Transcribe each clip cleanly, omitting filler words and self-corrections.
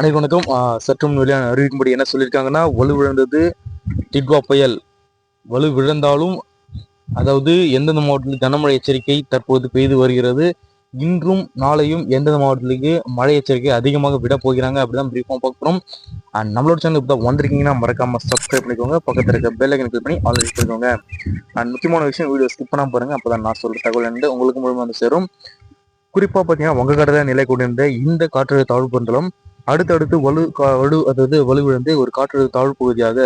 அனைவருக்கும் வணக்கம். சற்றும் வெளியான அறிவிக்கும்படி என்ன சொல்லியிருக்காங்கன்னா, வலுவிழந்தது டிட்வா புயல். வலுவிழந்தாலும் அதாவது எந்தெந்த மாவட்டத்தில் கனமழை எச்சரிக்கை தற்போது பெய்து வருகிறது. இன்றும் நாளையும் எந்தெந்த மாவட்டத்துக்கு மழை எச்சரிக்கை அதிகமாக விட போகிறாங்க அப்படிதான் பிரீஃபாக பார்க்குறோம். நம்மளோட சேனல் இப்போ வந்திருக்கீங்கன்னா மறக்காம சப்ஸ்கிரைப் பண்ணிக்கோங்க. பக்கத்தில் இருக்க பெல் ஐக்கன் கிளிக் பண்ணி ஆல்ரெடி பண்ணிக்கோங்க. முக்கியமான விஷயம் வீடியோ ஸ்கிப் பண்ணாம பாருங்க. அப்பதான் நான் சொல்ற தகவல் என்று உங்களுக்கு முழுமையாக வந்து சேரும். குறிப்பாக பார்த்தீங்கன்னா வங்கக்கடலில் நிலை கொண்டிருந்த இந்த காற்றழுத்த தாழ்வு மண்டலம் அடுத்தடுத்து வலுவிழந்து ஒரு காற்றழுத்த தாழ்வு பகுதியாக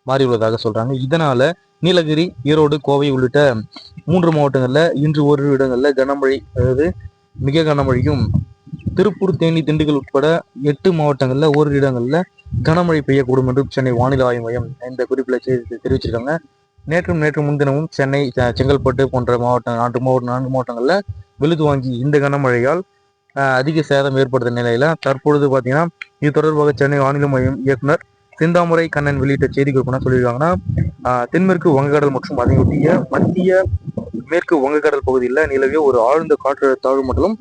மாறியுள்ளதாக சொல்றாங்க. இதனால நீலகிரி, ஈரோடு, கோவை உள்ளிட்ட 3 மாவட்டங்கள்ல இன்று ஓரிரு இடங்கள்ல கனமழை, அதாவது மிக கனமழையும், திருப்பூர், தேனி, திண்டுக்கல் உட்பட 8 மாவட்டங்கள்ல ஓரிரு இடங்கள்ல கனமழை பெய்யக்கூடும் என்று சென்னை வானிலை ஆய்வு மையம் இந்த குறிப்பில் தெரிவிச்சிருக்காங்க. நேற்று முன்தினமும் சென்னை, செங்கல்பட்டு போன்ற நான்கு மாவட்டங்கள்ல வெளுத்து வாங்கி இந்த கனமழையால் அதிக சேதம் ஏற்படுத்த நிலையில தற்பொழுது பார்த்தீங்கன்னா இது தொடர்பாக சென்னை வானிலை மையம் இயக்குனர் செந்தாமரை கண்ணன் வெளியிட்ட செய்தி குறிப்பு சொல்லியிருக்காங்கன்னா, தென்மேற்கு வங்கக்கடல் மற்றும் அதையொட்டிய மத்திய மேற்கு வங்கக்கடல் பகுதியில் நிலவிய ஒரு ஆழ்ந்த காற்றழுத்த தாழ்வு மண்டலம்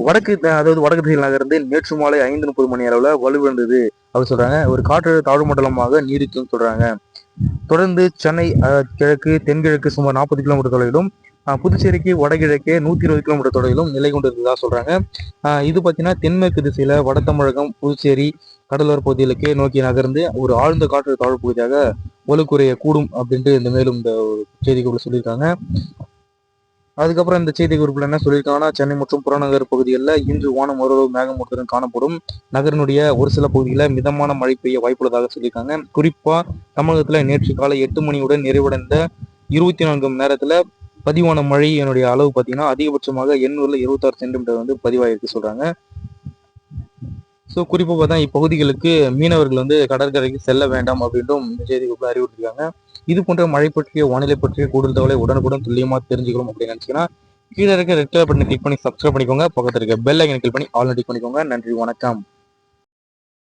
வடக்கு திசையில் நகர்ந்து நேற்று மாலை 5:30 மணி அளவுல வலுவிழந்தது அப்படின்னு சொல்றாங்க. ஒரு காற்றழுத்த தாழ்வு மண்டலமாக நீடிக்கும் சொல்றாங்க. தொடர்ந்து சென்னை கிழக்கு தென்கிழக்கு சுமார் 40 கிலோமீட்டர் தொலைவிலும், புதுச்சேரிக்கு வடகிழக்கே 120 கிலோமீட்டர் தொலைவிலும் நிலை கொண்டிருந்ததா சொல்றாங்க. இது பார்த்தீங்கன்னா தென்மேற்கு திசையில வட தமிழகம், புதுச்சேரி கடலோர பகுதிகளுக்கே நோக்கி நகர்ந்து ஒரு ஆழ்ந்த காற்று தாழ்வு பகுதியாக வலுக்குறைய கூடும் அப்படின்ட்டு இந்த மேலும் இந்த செய்திக்குள்ள சொல்லியிருக்காங்க. அதுக்கப்புறம் இந்த செய்தி குறிப்பில் என்ன சொல்லியிருக்காங்கன்னா, சென்னை மற்றும் புறநகர் பகுதிகளில் இன்று வானம் ஓரளவு மேகமூட்டத்துடன் காணப்படும். நகரினுடைய ஒரு சில பகுதிகளில் மிதமான மழை பெய்ய வாய்ப்புள்ளதாக சொல்லியிருக்காங்க. குறிப்பா தமிழகத்துல நேற்று காலை 8 மணியுடன் நிறைவடைந்த 24 மணி நேரத்துல பதிவான மழையினுடைய அளவு பார்த்தீங்கன்னா அதிகபட்சமாக 800ல 26 சென்டிமீட்டர் வந்து பதிவாயிருக்கு சொல்றாங்க. ஸோ குறிப்பாக பார்த்தா இப்பகுதிகளுக்கு மீனவர்கள் வந்து கடற்கரைக்கு செல்ல வேண்டாம் அப்படின்றும் இந்த செய்திக்குள்ள அறிவுறுத்திருக்காங்க. இது போன்ற மழை பற்றிய வானிலை பற்றிய கூடுதல் தகவலை உடனுக்குடன் துல்லியமாக தெரிஞ்சுக்கணும் அப்படின்னு நினைச்சீங்கன்னா கீழே இருக்க ரெட் கலர் பட்டனை கிளிக் பண்ணி சப்ஸ்கிரைப் பண்ணிக்கோங்க. பக்கத்தில் இருக்க பெல் ஐக்கனை கிளிக் பண்ணி ஆல்ரெடி பண்ணிக்கோங்க. நன்றி, வணக்கம்.